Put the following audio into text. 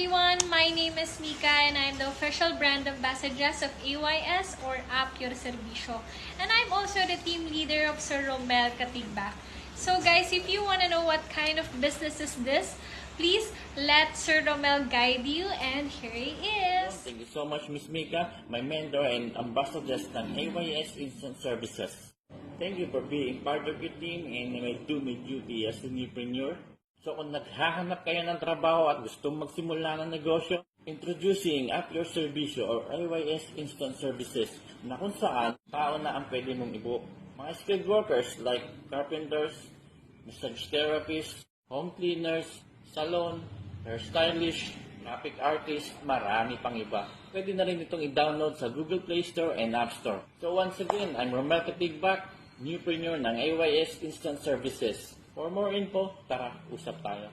everyone, my name is Mika and I'm the official brand ambassadress of AYS or App Your Servicio. And I'm also the team leader of Sir Romel Katigbak. So guys, if you want to know what kind of business is this, please let Sir Romel guide you, and here he is. Thank you so much, Miss Mika, my mentor and ambassadress ng AYS Instant Services. Thank you for being part of your team and I do my duty as an entrepreneur. So kung naghahanap kayo ng trabaho at gustong magsimula ng negosyo, introducing App Your Servicio or AYS Instant Services na kung saan tao na ang pwede mong ibook. Mga skilled workers like carpenters, massage therapists, home cleaners, salon, hairstylist, graphic artist, marami pang iba. Pwede na rin itong i-download sa Google Play Store and App Store. So once again, I'm Romel Katigbak, newpreneur ng AYS Instant Services. For more info, tara, usap tayo.